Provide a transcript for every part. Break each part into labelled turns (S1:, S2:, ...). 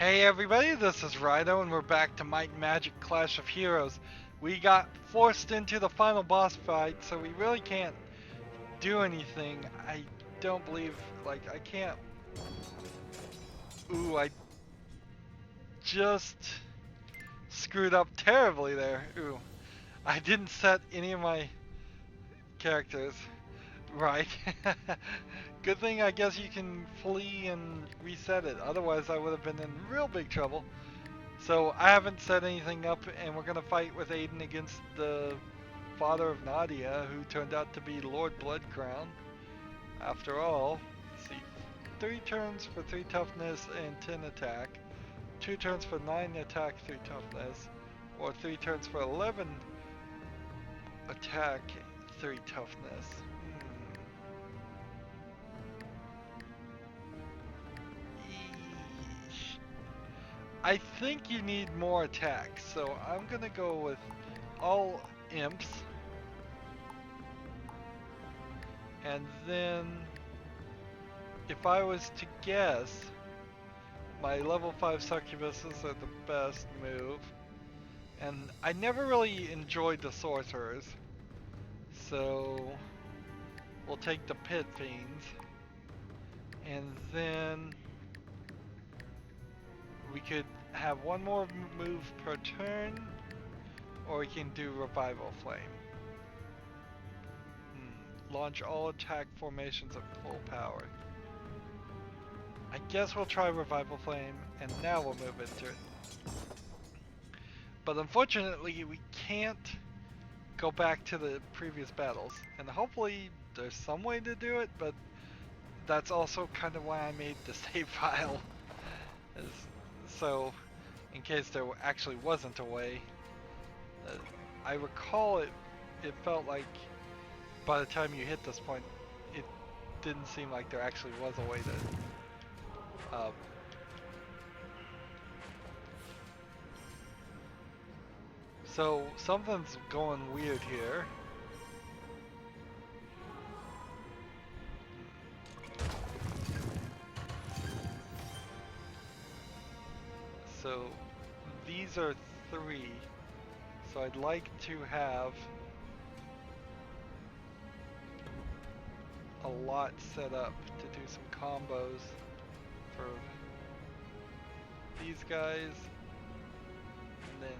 S1: Hey everybody, this is Rydo and we're back to Might and Magic Clash of Heroes. We got forced into the final boss fight, so we really can't do anything. I don't believe, I can't... Ooh, I just screwed up terribly there. Ooh, I didn't set any of my characters right. Good thing I guess you can flee and reset it, otherwise I would have been in real big trouble. So I haven't set anything up, and we're gonna fight with Aiden against the father of Nadia, who turned out to be Lord Bloodcrown. After all, let's see, 3 turns for 3 toughness and 10 attack, 2 turns for 9 attack, 3 toughness, or 3 turns for 11 attack, 3 toughness. Yeesh. I think you need more attacks, so I'm gonna go with all imps. And then, if I was to guess, my level 5 succubuses are the best move. And I never really enjoyed the sorcerers, so we'll take the pit fiends. And then we could have one more move per turn, or we can do revival flame. Launch all attack formations at full power. I guess we'll try revival flame, and now we'll move into it. But unfortunately, we can't go back to the previous battles, and hopefully there's some way to do it, but that's also kind of why I made the save file. So, in case there actually wasn't a way, I recall it felt like by the time you hit this point, it didn't seem like there actually was a way to so something's going weird here. So these are 3. So I'd like to have a lot set up to do some combos for these guys. And then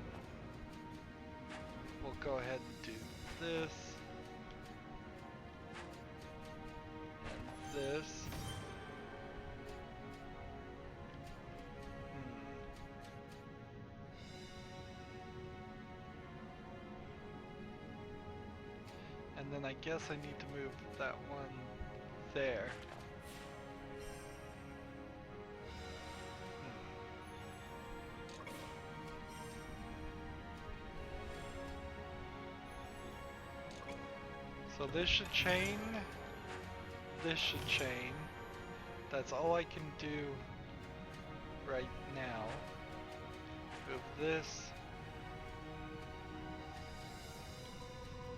S1: we'll go ahead and do this. And this. And then I guess I need to move that one there. So this should chain. This should chain. That's all I can do right now. Move this.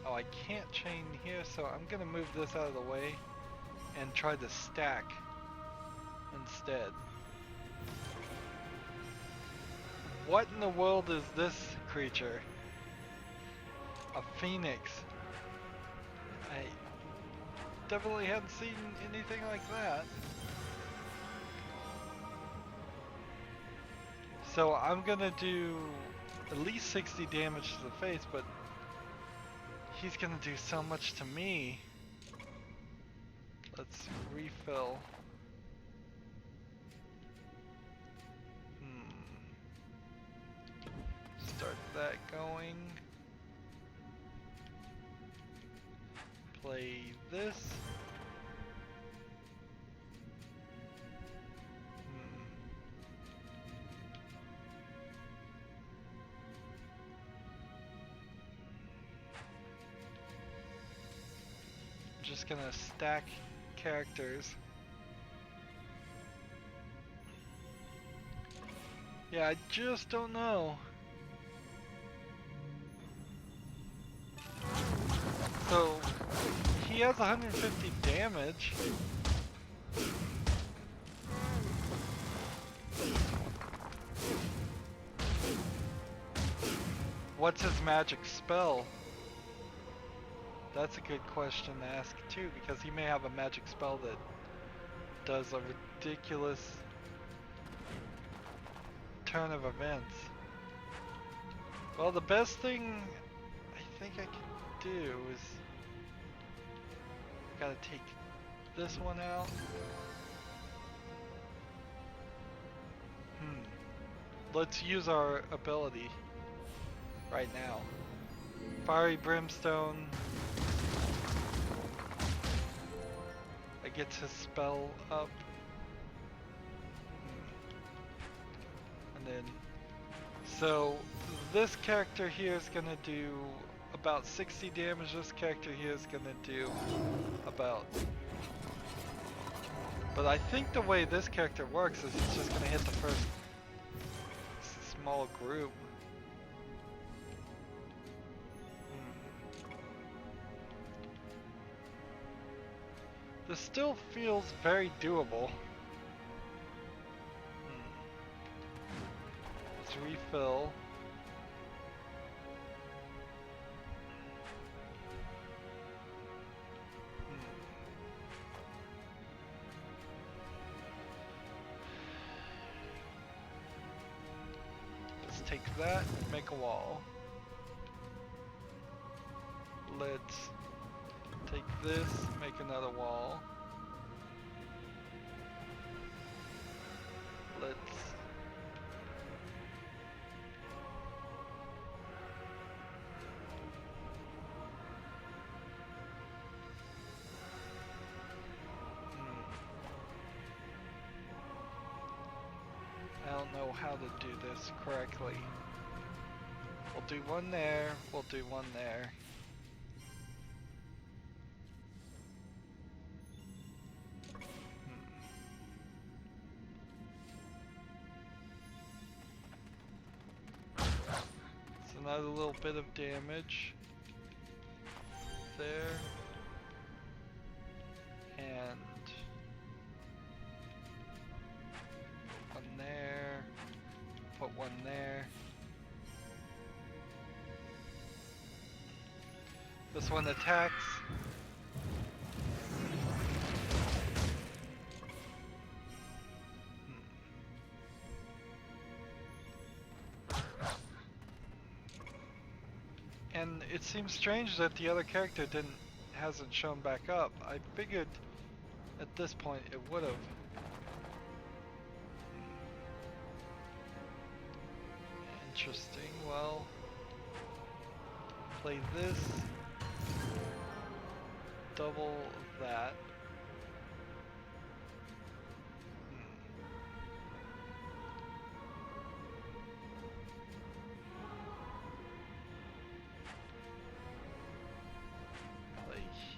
S1: Oh, I can't chain here, so I'm gonna move this out of the way and try to stack instead. What in the world is this creature? A phoenix. I definitely hadn't seen anything like that. So I'm gonna do at least 60 damage to the face, but he's gonna do so much to me. Let's refill. Start that going. Play this. Just gonna stack characters. Yeah, I just don't know. So he has 150 damage. What's his magic spell? That's a good question to ask too, because he may have a magic spell that does a ridiculous turn of events. Well, the best thing I think I can do is gotta take this one out. Let's use our ability right now. Fiery Brimstone. I get to spell up. And then, so this character here is gonna do about 60 damage. This character here is gonna do about. But I think the way this character works is it's just gonna hit the first small group. This still feels very doable. Let's refill. Let's take that, make a wall. Let's take this, make another wall. Let's I don't know how to do this correctly. We'll do one there, we'll do one there. Another little bit of damage there, and one there, put one there. This one attacks. And it seems strange that the other character hasn't shown back up. I figured at this point it would have. Interesting. Well, play this, double that.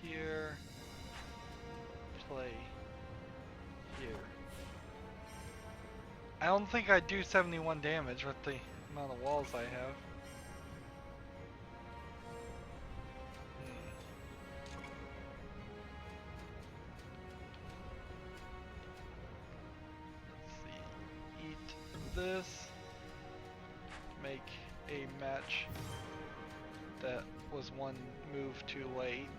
S1: Here, play here. I don't think I do 71 damage with the amount of walls I have. Let's see. Eat this. Make a match that was one move too late.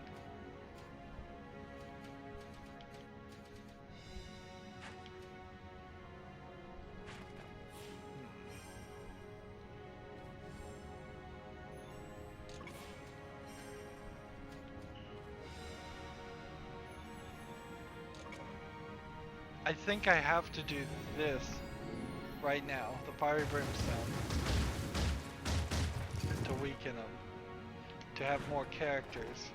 S1: I think I have to do this right now, the Fiery Brimstone, to weaken them, to have more characters,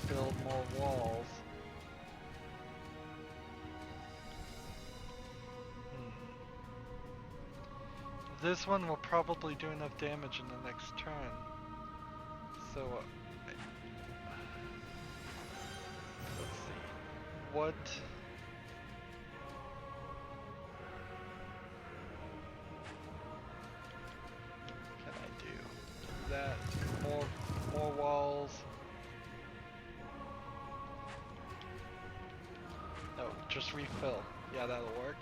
S1: to build more walls. This one will probably do enough damage in the next turn, so what can I do? That more walls. No, just refill. Yeah, that'll work.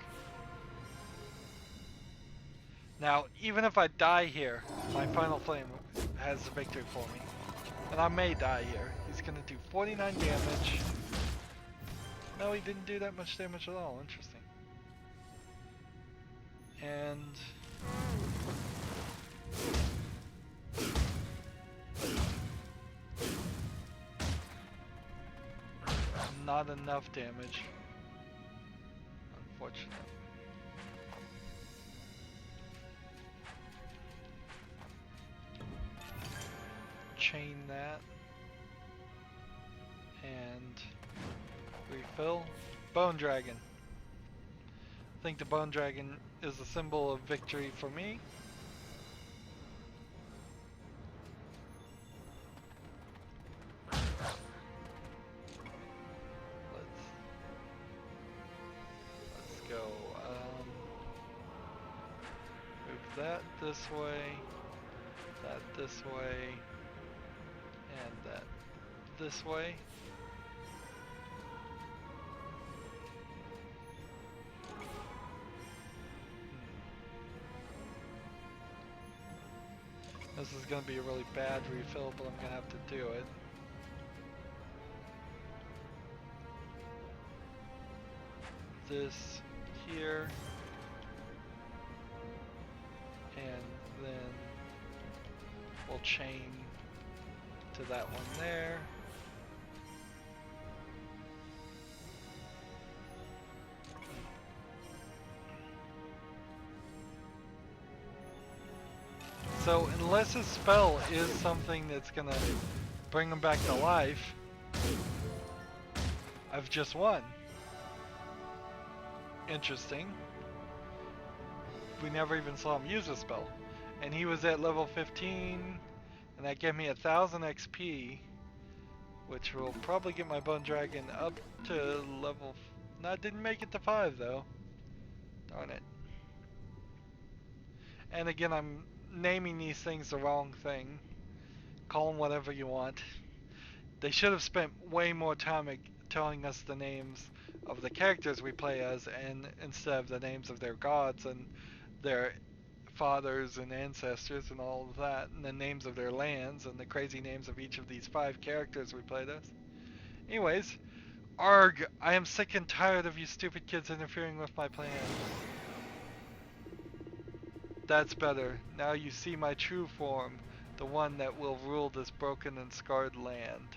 S1: Now, even if I die here, my final flame has the victory for me. And I may die here. He's gonna do 49 damage. No, he didn't do that much damage at all. Interesting. And not enough damage. Unfortunate. Chain that. And refill. Bone Dragon. I think the Bone Dragon is a symbol of victory for me. Let's go. Move that this way, that this way, and that this way. This is going to be a really bad refill, but I'm going to have to do it. This here, and then we'll chain to that one there. So unless his spell is something that's gonna bring him back to life, I've just won. Interesting. We never even saw him use a spell. And he was at level 15, and that gave me 1000 XP, which will probably get my Bone Dragon up to level... No, I didn't make it to 5 though. Darn it. And again, I'm naming these things the wrong thing. Call them whatever you want. They should have spent way more time telling us the names of the characters we play as, and instead of the names of their gods and their fathers and ancestors and all of that, and the names of their lands and the crazy names of each of these 5 characters we played as. Anyways, arg, I am sick and tired of you stupid kids interfering with my plans. That's better. Now you see my true form, the one that will rule this broken and scarred land.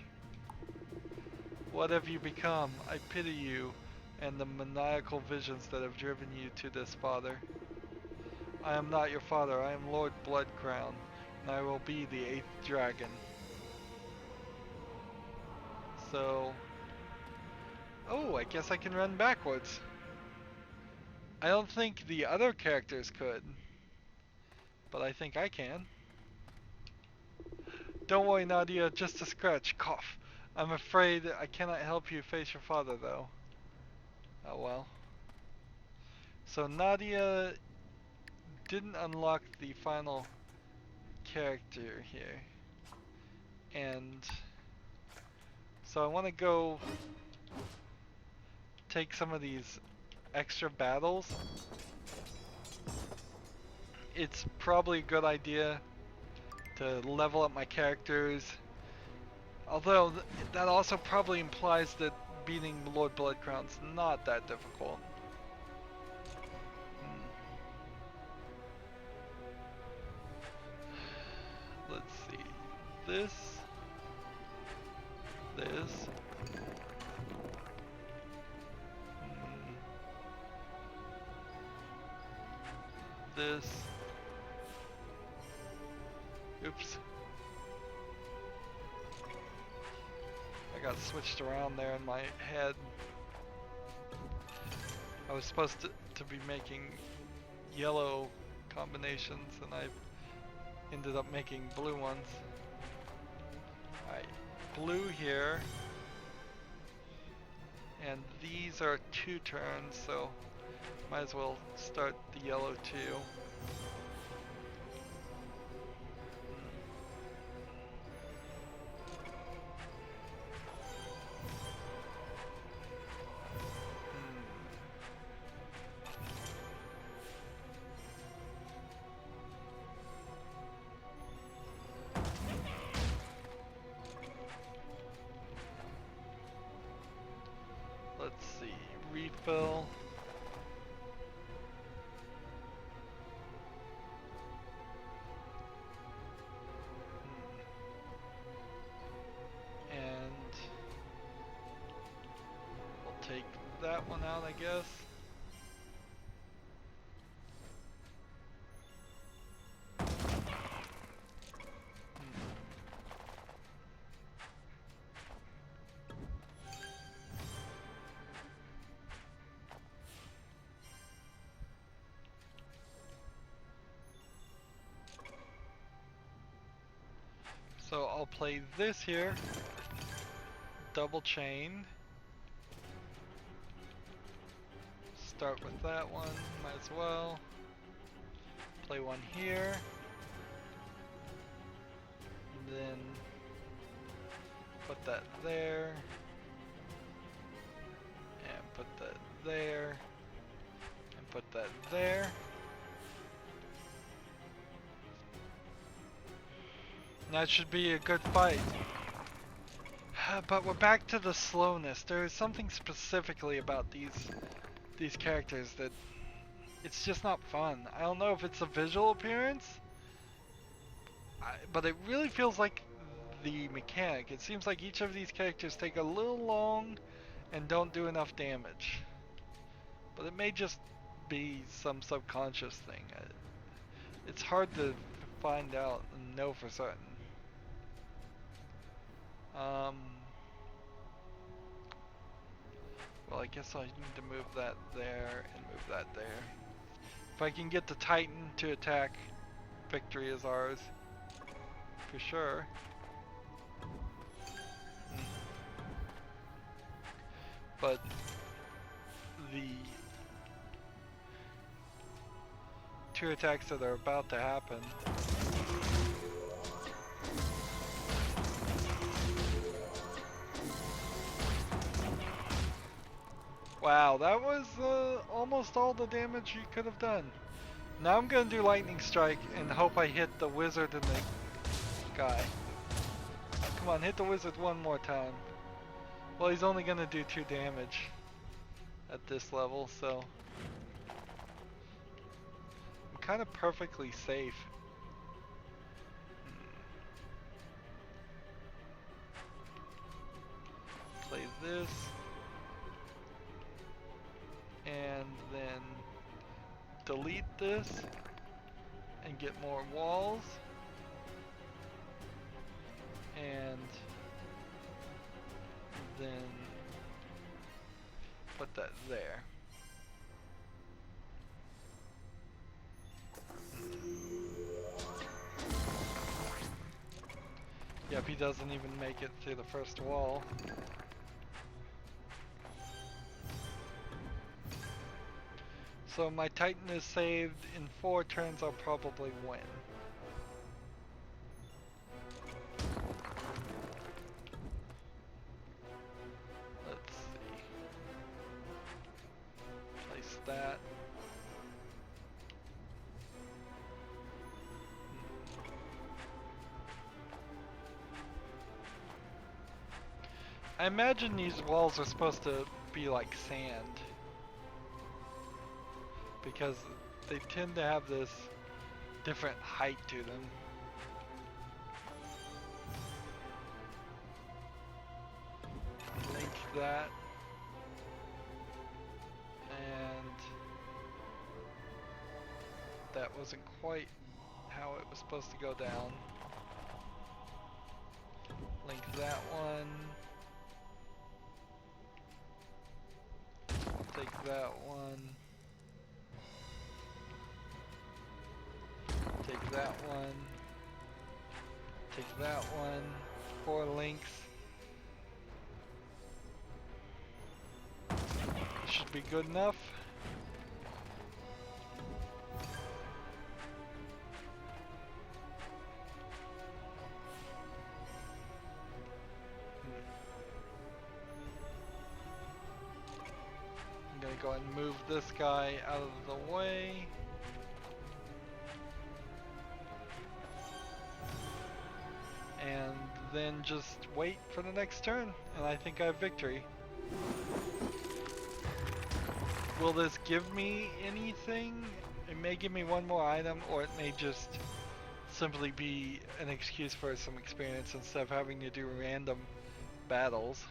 S1: What have you become? I pity you and the maniacal visions that have driven you to this, father. I am not your father. I am Lord Bloodcrown, and I will be the 8th dragon. So... Oh, I guess I can run backwards. I don't think the other characters could, but I think I can. Don't worry, Nadia, just a scratch. Cough. I'm afraid I cannot help you face your father, though. Oh well. So Nadia didn't unlock the final character here. And so I want to go take some of these extra battles. It's probably a good idea to level up my characters. Although that also probably implies that beating Lord Bloodcrown's not that difficult. Let's see. This. This. Oops. I got switched around there in my head. I was supposed to be making yellow combinations, and I ended up making blue ones. Alright, blue here. And these are 2 turns, so might as well start the yellow too. that one out, I guess. So I'll play this here, double chain, start with that one, might as well, play one here, and then put that there, and put that there, and put that there. That should be a good fight. But we're back to the slowness. There is something specifically about these characters that it's just not fun. I don't know if it's a visual appearance, but it really feels like the mechanic. It seems like each of these characters take a little long and don't do enough damage. But it may just be some subconscious thing. It's hard to find out and know for certain. Well, I guess I need to move that there and move that there. If I can get the Titan to attack, victory is ours. For sure. But the two attacks that are about to happen. Wow, that was almost all the damage you could have done. Now I'm gonna do lightning strike and hope I hit the wizard and the guy. Come on, hit the wizard one more time. Well, he's only gonna do 2 damage at this level, so I'm kind of perfectly safe. Play this. And then delete this and get more walls, and then put that there. Yep, he doesn't even make it through the first wall. So my Titan is saved. In 4 turns I'll probably win. Let's see. Place that. I imagine these walls are supposed to be like sand, because they tend to have this different height to them. Link that, and that wasn't quite how it was supposed to go down. Link that one. Take that one. Take that one. Take that one. 4 links. Should be good enough. I'm gonna go ahead and move this guy out of the way. And then just wait for the next turn, and I think I have victory. Will this give me anything? It may give me one more item, or it may just simply be an excuse for some experience instead of having to do random battles.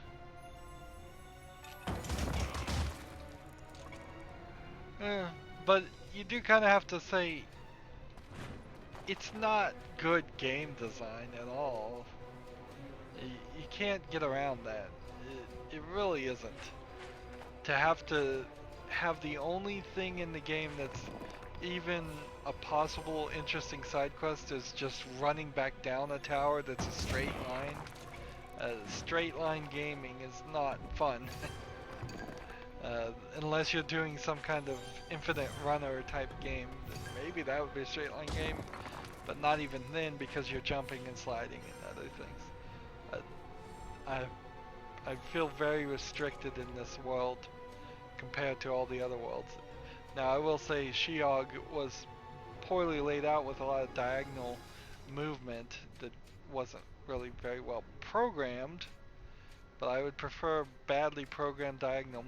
S1: Eh, but you do kind of have to say it's not good game design at all. You can't get around that. It really isn't. To have the only thing in the game that's even a possible interesting side quest is just running back down a tower that's a straight line. Straight line gaming is not fun. Unless you're doing some kind of infinite runner type game, then maybe that would be a straight line game, but not even then because you're jumping and sliding and other things. I feel very restricted in this world compared to all the other worlds. Now I will say Sheog was poorly laid out with a lot of diagonal movement that wasn't really very well programmed, but I would prefer badly programmed diagonal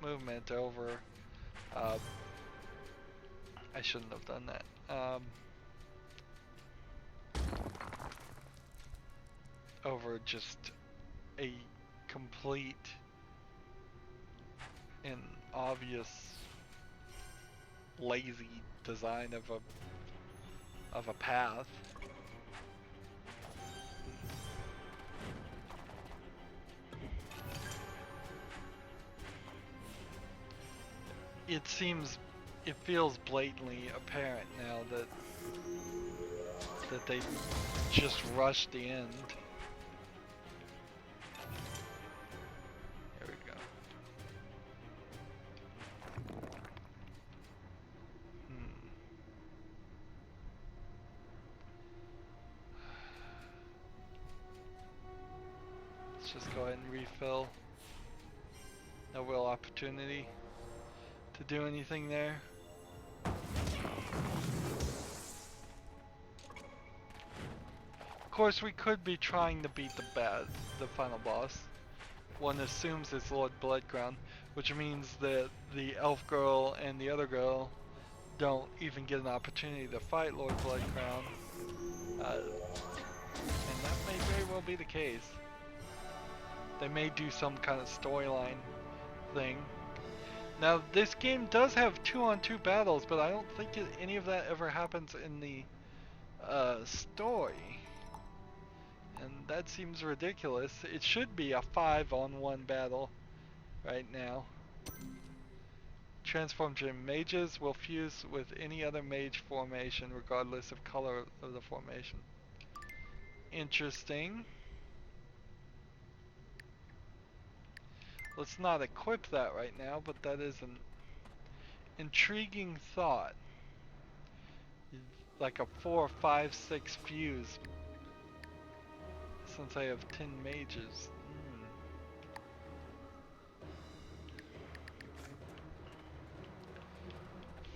S1: movement over uh, I shouldn't have done that. Over just a complete and obvious lazy design of a path. It feels blatantly apparent now that they just rushed the end. Here we go. Let's just go ahead and refill. No real opportunity to do anything there. Of course, we could be trying to beat the final boss. One assumes it's Lord Bloodcrown, which means that the elf girl and the other girl don't even get an opportunity to fight Lord Bloodcrown. And that may very well be the case. They may do some kind of storyline thing. Now, this game does have 2-on-2 battles, but I don't think any of that ever happens in the story. And that seems ridiculous. It should be a 5-on-1 battle right now. Transform gem mages will fuse with any other mage formation regardless of color of the formation. Interesting. Let's not equip that right now, but that is an intriguing thought. Like a 4, 5, 6 fuse. Since I have 10 mages.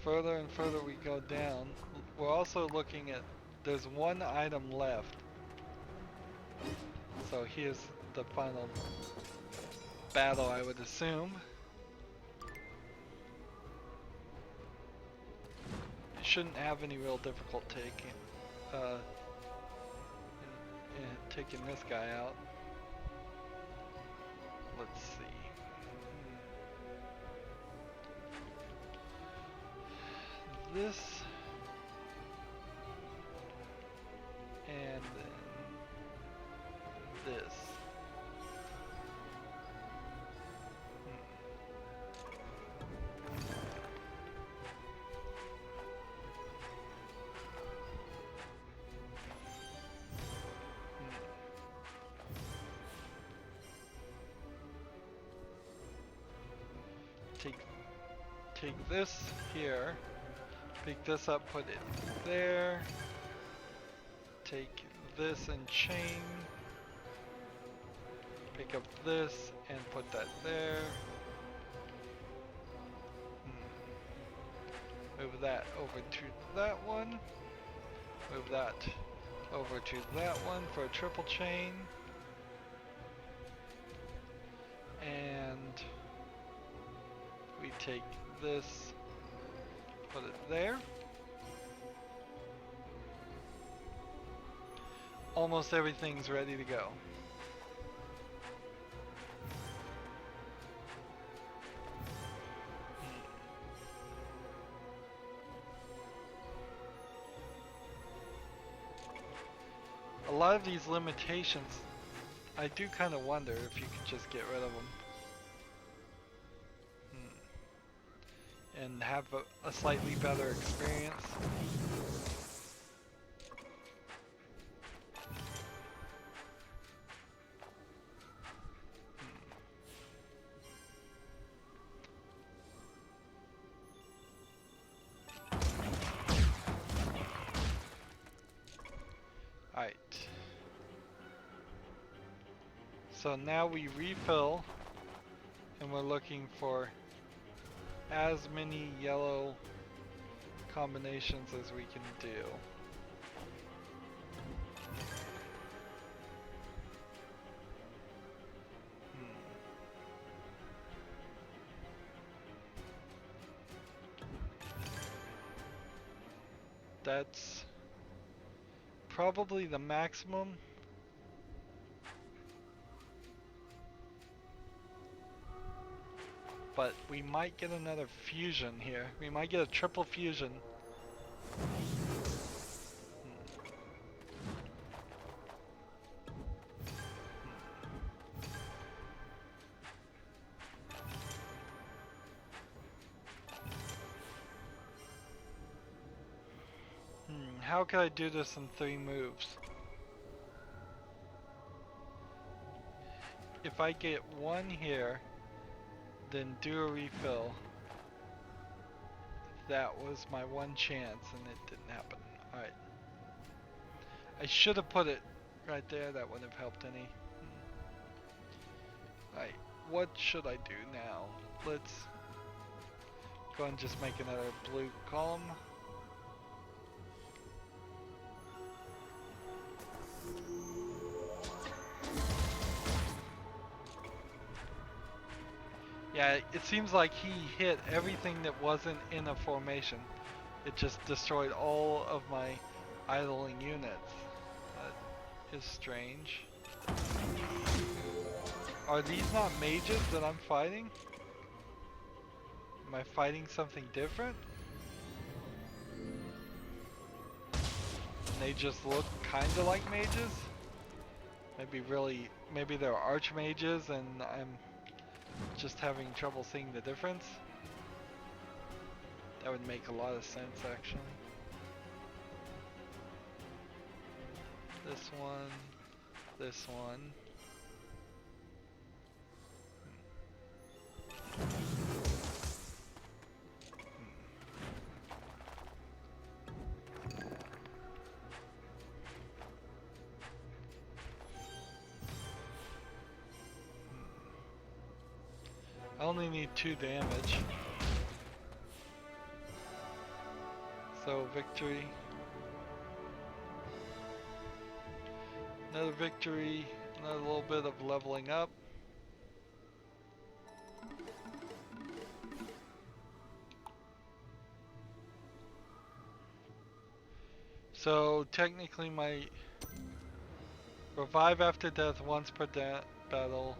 S1: Further and further we go down. We're also looking at, there's one item left. So here's the final battle, I would assume. You shouldn't have any real difficulty taking this guy out. Let's see. This and then this. Take this here, pick this up, put it there, take this and chain, pick up this and put that there, move that over to that one, move that over to that one for a triple chain, and we take this, put it there. Almost everything's ready to go. lot of these limitations, I do kind of wonder if you can just get rid of them. And have a slightly better experience. Alright. So now we refill, and we're looking for as many yellow combinations as we can do. That's probably the maximum. But we might get another fusion here. We might get a triple fusion. How could I do this in 3 moves? If I get 1 here, then do a refill. That was my 1 chance and it didn't happen. Alright. I should have put it right there, that wouldn't have helped any. Alright, what should I do now? Let's go and just make another blue column. Yeah, it seems like he hit everything that wasn't in a formation. It just destroyed all of my idling units. That is strange. Are these not mages that I'm fighting? Am I fighting something different? And they just look kinda like mages? Maybe they're archmages and I'm just having trouble seeing the difference. That would make a lot of sense actually. This one, this one. I only need 2 damage. So victory. Another victory, another little bit of leveling up. So technically my revive after death once per battle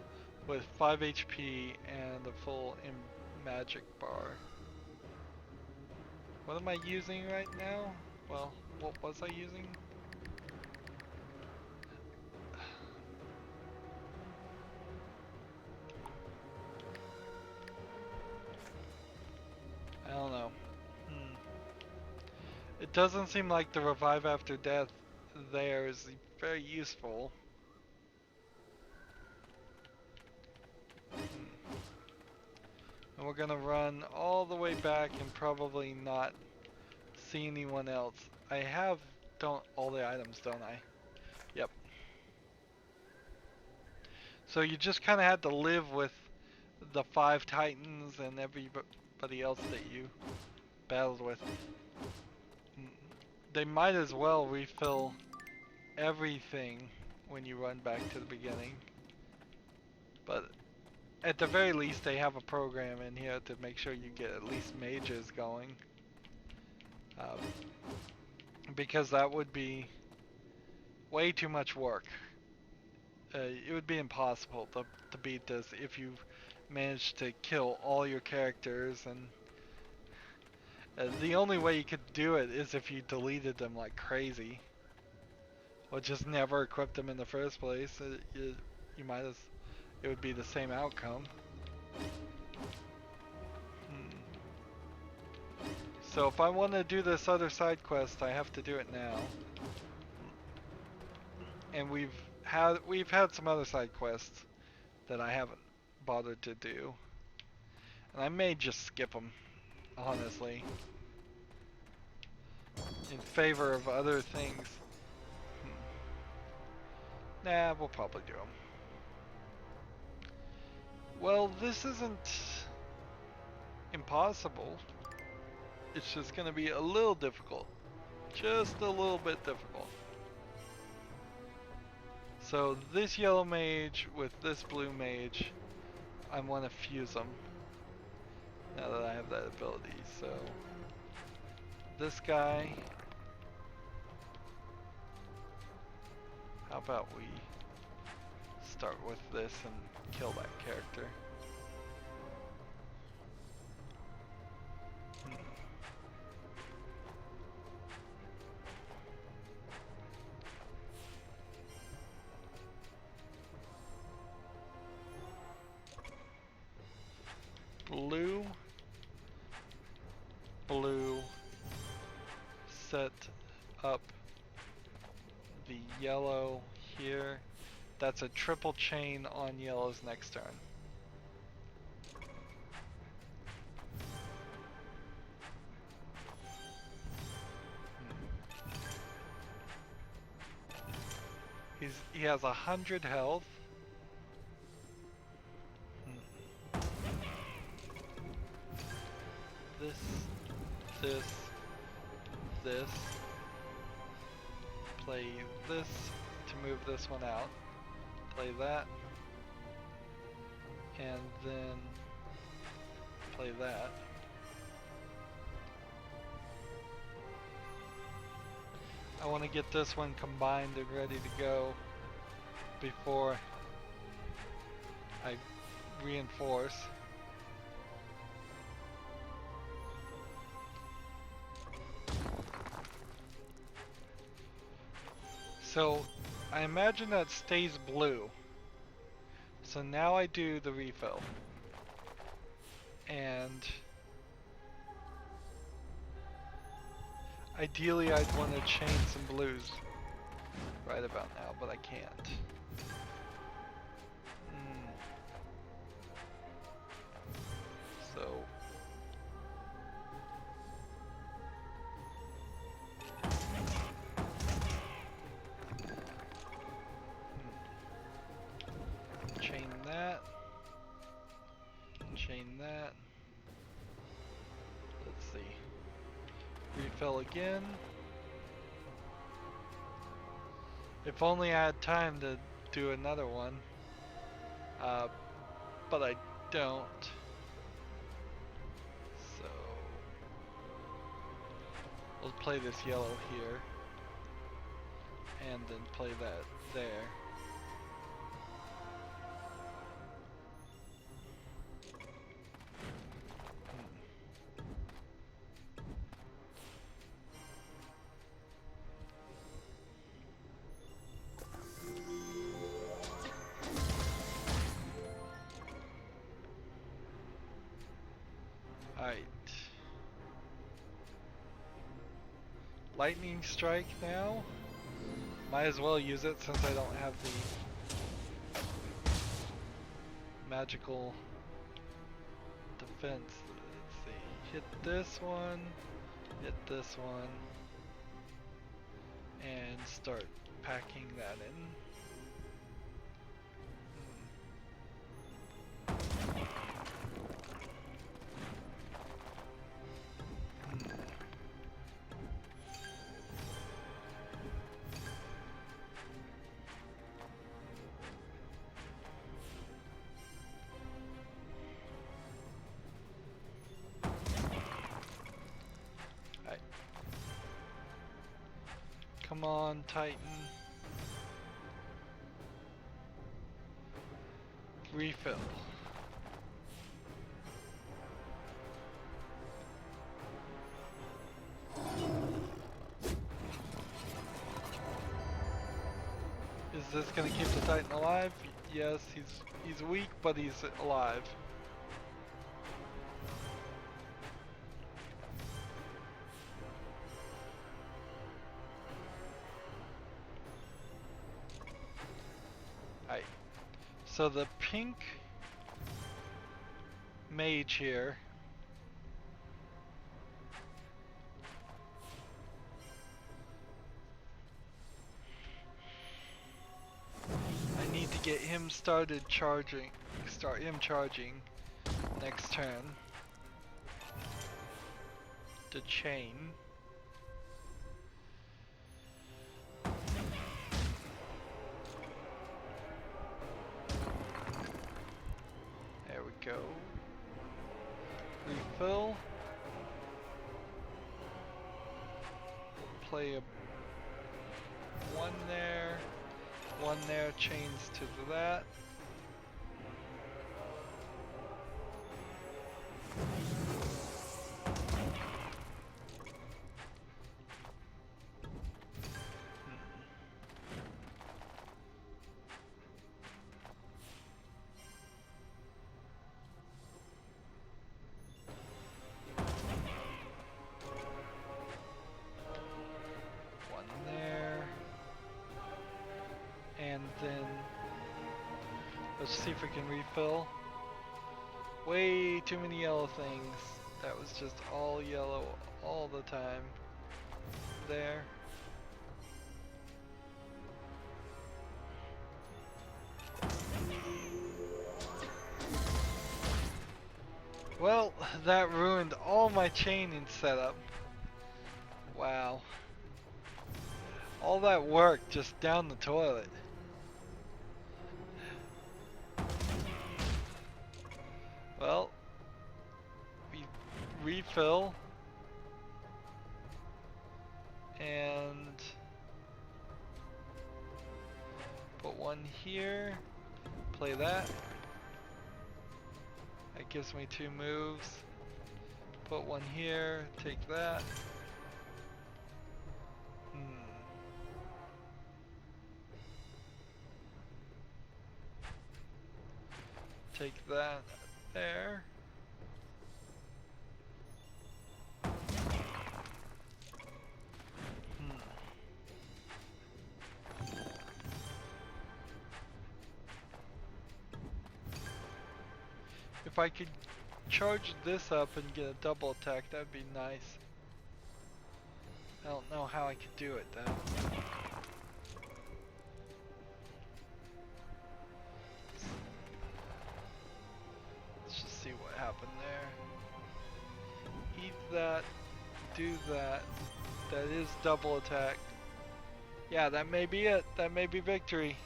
S1: with 5 HP and a full magic bar. What am I using right now? Well, what was I using? I don't know. It doesn't seem like the revive after death there is very useful. And we're gonna run all the way back and probably not see anyone else. I have all the items, don't I? Yep. So you just kind of had to live with the 5 titans and everybody else that you battled with. They might as well refill everything when you run back to the beginning. But at the very least they have a program in here to make sure you get at least mages going. Because that would be way too much work. It would be impossible to beat this if you managed to kill all your characters, and the only way you could do it is if you deleted them like crazy. Or just never equip them in the first place. You might as, it would be the same outcome. So if I want to do this other side quest, I have to do it now. And we've had some other side quests that I haven't bothered to do. And I may just skip them, honestly, in favor of other things. Nah, we'll probably do them. Well, this isn't impossible. It's just going to be a little difficult. Just a little bit difficult. So this yellow mage with this blue mage, I want to fuse them. Now that I have that ability, so this guy. How about we start with this and kill that character? Blue, blue, set up the yellow here. That's a triple chain on yellow's next turn. He has 100 health. This. Play this to move this one out. Play that. And then play that. I want to get this one combined and ready to go before I reinforce. So I imagine that stays blue. So now I do the refill. And ideally I'd want to chain some blues right about now, but I can't. So chain that. Chain that. Let's see. Refill again. If only I had time to do another one. But I don't. So we'll play this yellow here. And then play that there. Alright. Lightning strike now. Might as well use it since I don't have the magical defense. Let's see. Hit this one. Hit this one. And start packing that in. Come on, Titan. Refill. Is this gonna keep the Titan alive? Yes, he's weak, but he's alive. Alright. So the pink mage here I need to get him started charging. Start him charging next turn. The chain. There we go. Refill. Play a one there, chains to that. And then let's see if we can refill. Way too many yellow things. That was just all yellow all the time. There. Well, that ruined all my chaining setup. Wow. All that work just down the toilet. Well, we refill and put one here, play that. That gives me 2 moves. Put one here, take that. Take that there. If I could charge this up and get a double attack, that'd be nice. I don't know how I could do it though. Let's just see what happened there. Eat that, do that. That is double attack. Yeah, that may be it. That may be victory.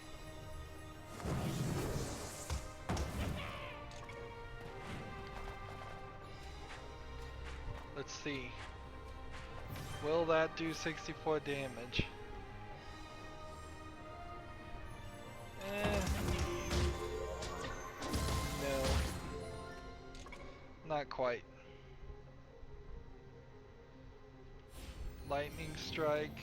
S1: Let's see. Will that do 64 damage? No. Not quite. Lightning strike.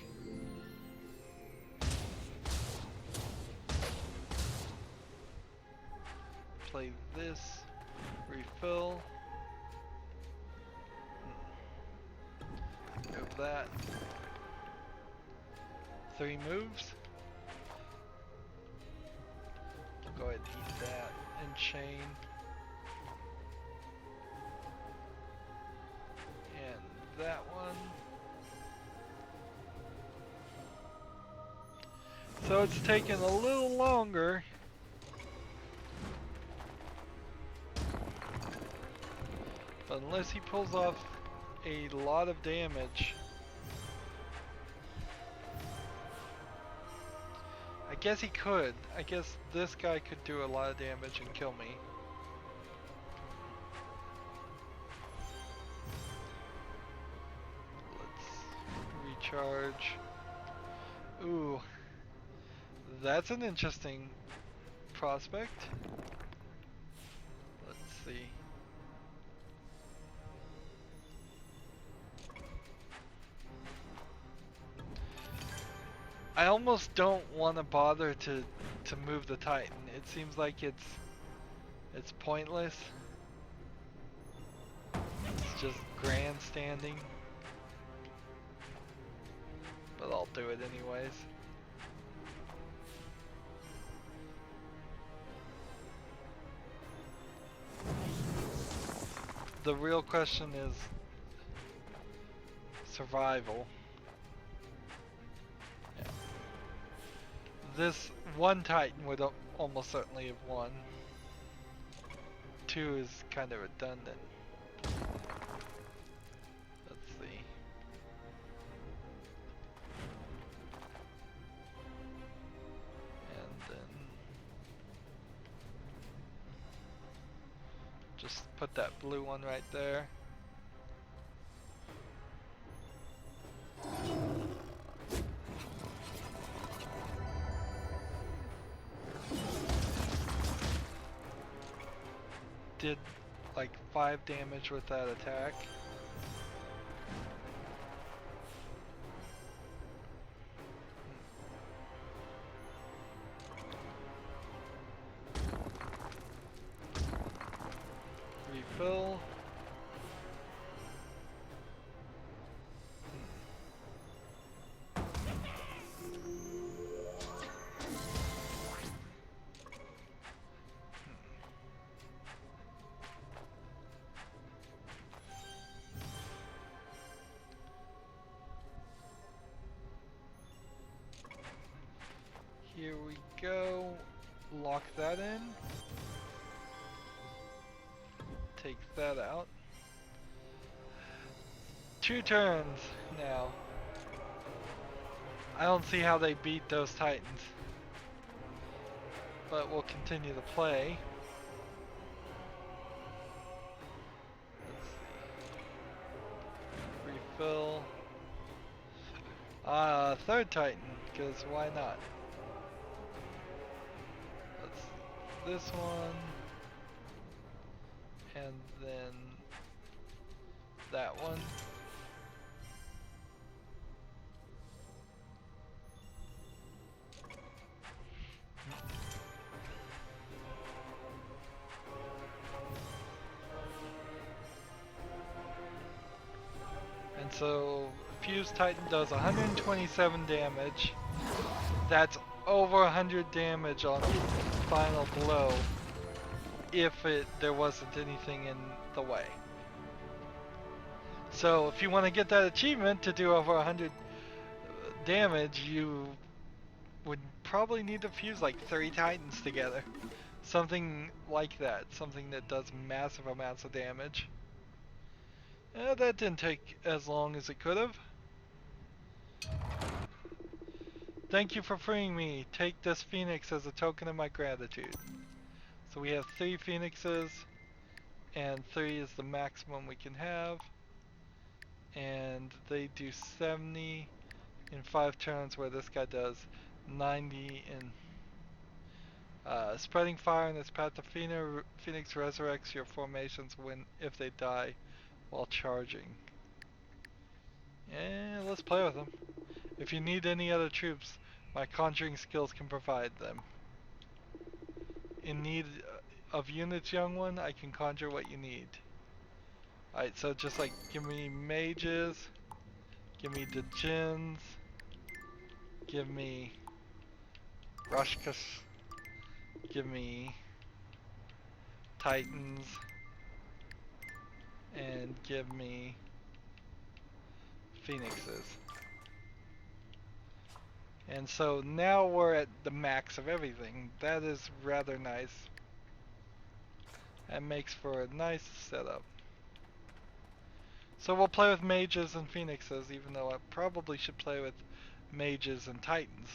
S1: Play this. Refill. Move that. 3 moves. Go ahead and eat that and chain. And that one. So it's taken a little longer. But unless he pulls off a lot of damage. I guess he could. I guess this guy could do a lot of damage and kill me. Let's recharge. Ooh. That's an interesting prospect. Let's see. I almost don't want to bother to move the Titan. It seems like it's pointless. It's just grandstanding. But I'll do it anyways. The real question is survival. Yeah. This one Titan would almost certainly have won. 2 is kind of redundant. Let's see. And then just put that blue one right there. Did like 5 damage with that attack. Refill. Here we go. Lock that in. Take that out. 2 turns now. I don't see how they beat those Titans. But we'll continue to play. Let's see. Refill. Third Titan, because why not? Let's see. This one. And then that one. And so Fuse Titan does 127 damage. That's over 100 damage on final blow if there wasn't anything in the way. So if you want to get that achievement to do over 100 damage, you would probably need to fuse like 3 Titans together. Something like that. Something that does massive amounts of damage. That didn't take as long as it could have. Thank you for freeing me. Take this phoenix as a token of my gratitude. So we have 3 phoenixes, and 3 is the maximum we can have. And they do 70 in 5 turns, where this guy does 90 in spreading fire in its path to Phoenix resurrects your formations if they die while charging. Yeah, let's play with them. If you need any other troops, my conjuring skills can provide them. In need of units, young one, I can conjure what you need. Alright, so just like give me mages, give me the djinns, give me Rushkas, give me Titans, and give me Phoenixes. And so now we're at the max of everything. That is rather nice. That makes for a nice setup. So we'll play with mages and phoenixes, even though I probably should play with mages and titans.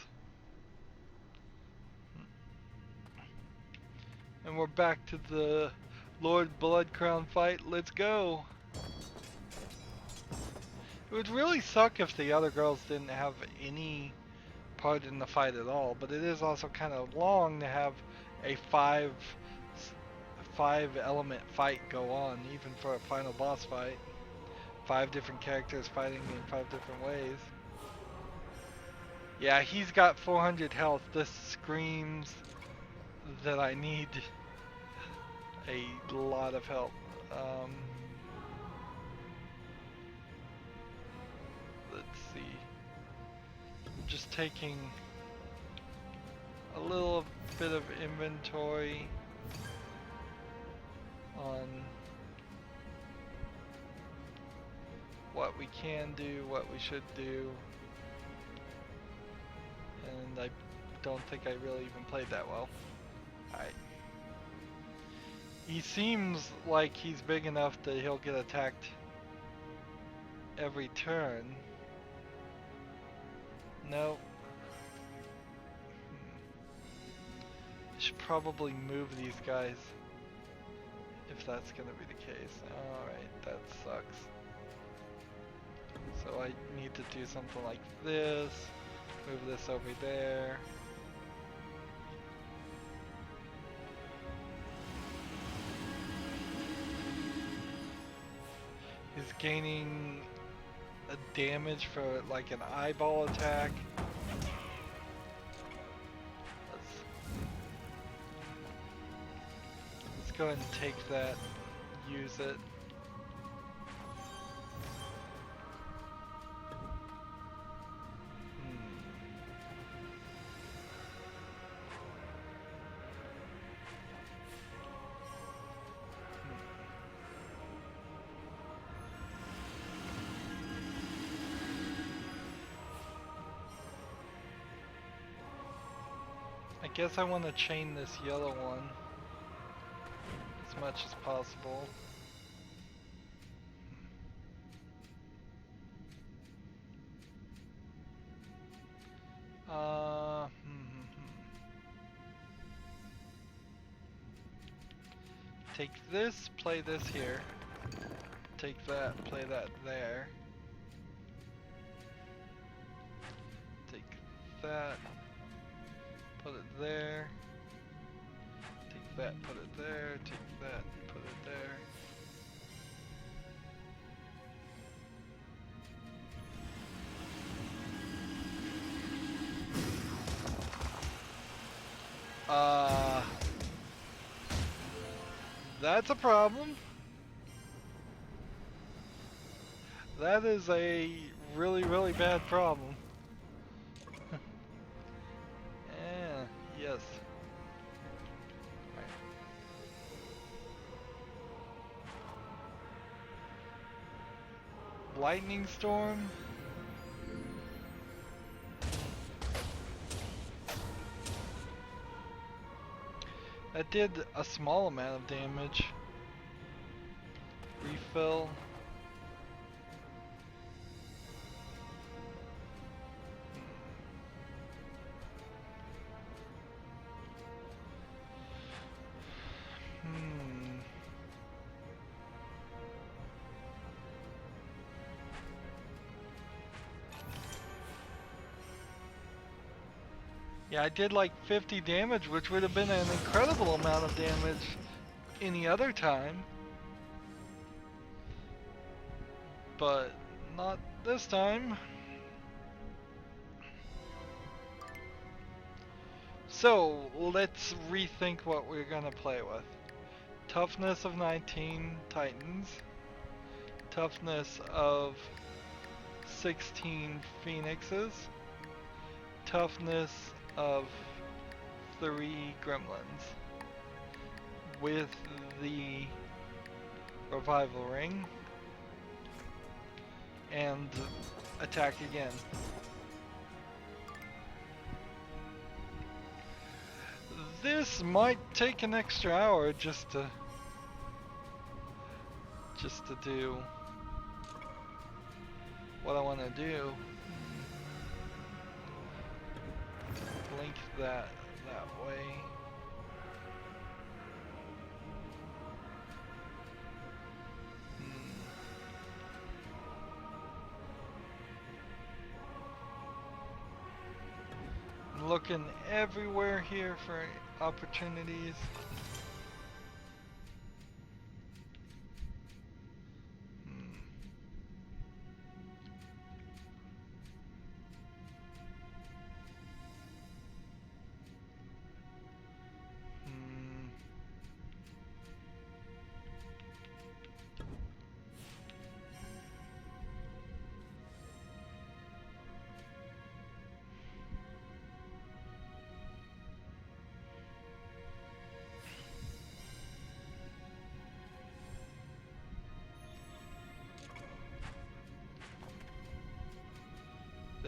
S1: And we're back to the Lord Bloodcrown fight. Let's go! It would really suck if the other girls didn't have any part in the fight at all, but it is also kind of long to have a five element fight go on, even for a final boss fight. 5 different characters fighting in 5 different ways. Yeah, he's got 400 health. This screams that I need a lot of help. Let's see. I'm just taking a little bit of inventory on what we can do, what we should do, and I don't think I really even played that well. Alright. He seems like he's big enough that he'll get attacked every turn. No. Should probably move these guys if that's gonna be the case. Alright, that sucks. So I need to do something like this. Move this over there. He's gaining a damage for like an eyeball attack. Let's go ahead and take that, use it. I guess I want to chain this yellow one as much as possible. Take this, play this here. Take that, play that there. Take that, put it there. Take that, put it there. Take that, put it there. That's a problem. That is a really, really bad problem. Yeah, yes. Right. Lightning storm. That did a small amount of damage. Refill. Yeah, I did like 50 damage, which would have been an incredible amount of damage any other time. But not this time. So, let's rethink what we're gonna play with. Toughness of 19 Titans. Toughness of 16 Phoenixes. Toughness of 3 Gremlins. With the Revival Ring. And attack again. This might take an extra hour just to do what I want to do. Link that way. I'm looking everywhere here for opportunities.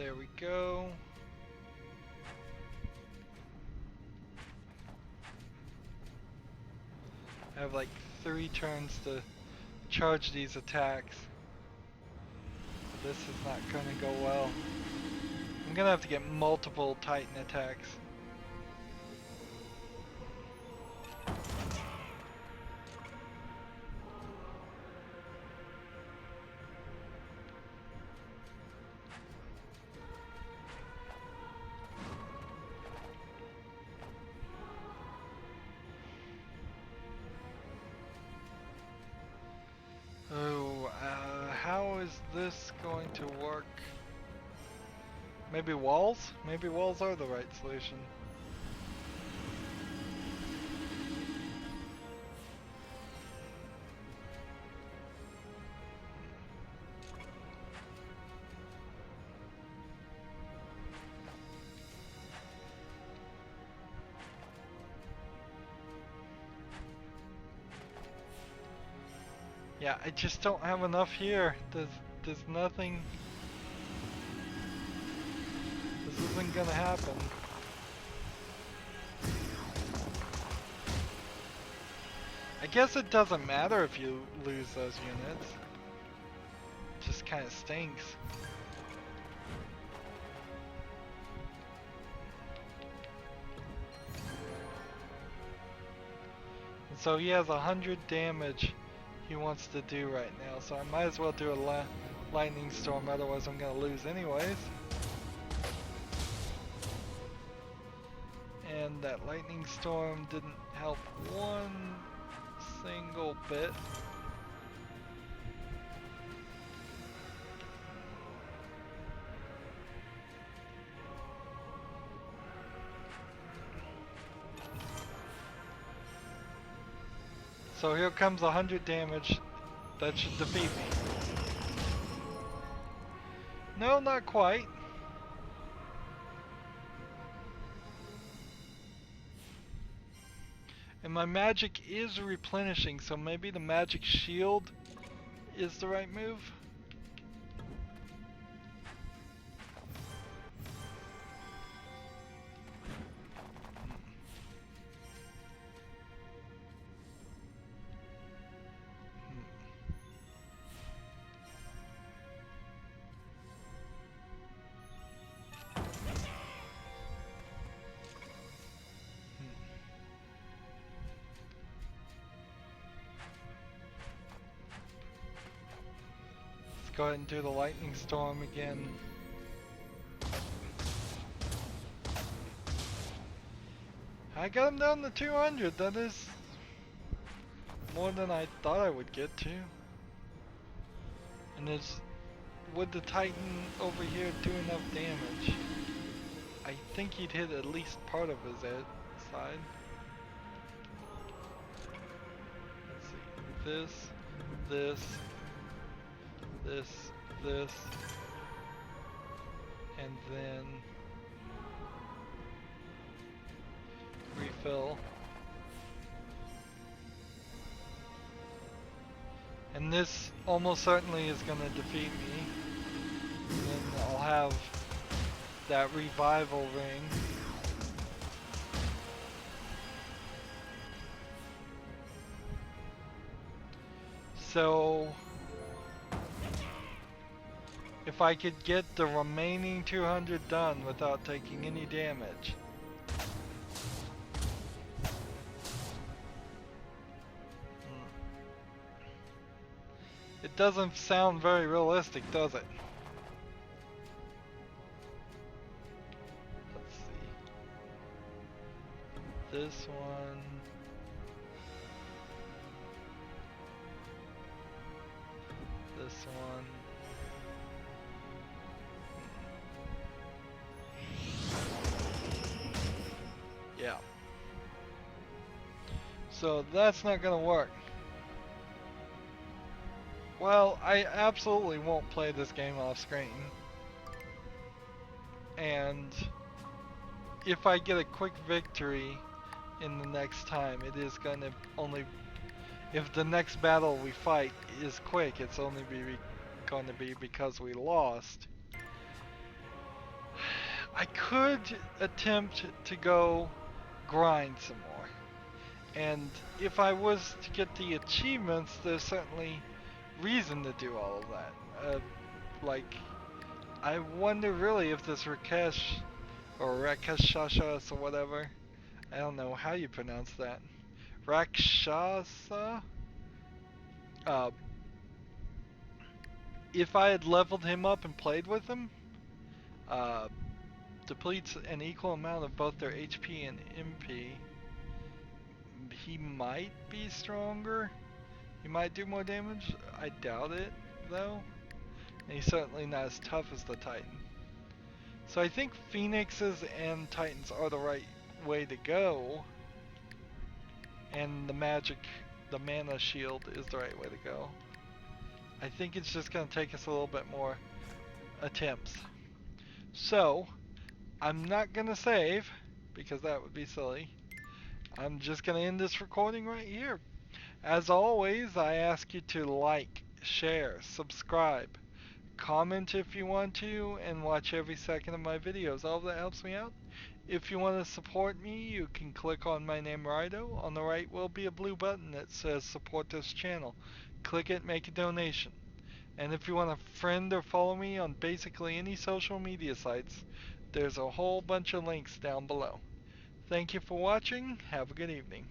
S1: There we go. I have like 3 turns to charge these attacks. This is not gonna go well. I'm gonna have to get multiple Titan attacks. Oh, how is this going to work? Maybe walls? Maybe walls are the right solution. Yeah, I just don't have enough here. There's nothing. This isn't gonna happen. I guess it doesn't matter if you lose those units. It just kind of stinks. And so he has 100 damage he wants to do right now, so I might as well do a lightning storm, otherwise I'm gonna lose anyways. And that lightning storm didn't help one single bit. So here comes 100 damage. That should defeat me. No, not quite. And my magic is replenishing, so maybe the magic shield is the right move. Go ahead and do the lightning storm again. I got him down to 200. That is more than I thought I would get to. And would the Titan over here do enough damage? I think he'd hit at least part of his side. Let's see. This, and then refill. And this almost certainly is going to defeat me. And then I'll have that revival ring. So if I could get the remaining 200 done without taking any damage. It doesn't sound very realistic, does it? Let's see. This one. This one. Yeah. So that's not gonna work. Well, I absolutely won't play this game off screen. And if I get a quick victory in the next time, it is gonna only, if the next battle we fight is quick, it's only going to be because we lost. I could attempt to go grind some more. And if I was to get the achievements, there's certainly reason to do all of that. Like, I wonder really if this Rakesh, or Rakshasas or whatever, I don't know how you pronounce that. Rakshasa? Uh, if I had leveled him up and played with him, uh, depletes an equal amount of both their HP and MP. He might be stronger. He might do more damage. I doubt it, though. And he's certainly not as tough as the Titan. So I think Phoenixes and Titans are the right way to go. And the magic, the mana shield is the right way to go. I think it's just going to take us a little bit more attempts. So, I'm not going to save, because that would be silly. I'm just going to end this recording right here. As always, I ask you to like, share, subscribe, comment if you want to, and watch every second of my videos. All of that helps me out. If you want to support me, you can click on my name, Rydo. On the right will be a blue button that says support this channel. Click it, make a donation. And if you want to friend or follow me on basically any social media sites, there's a whole bunch of links down below. Thank you for watching. Have a good evening.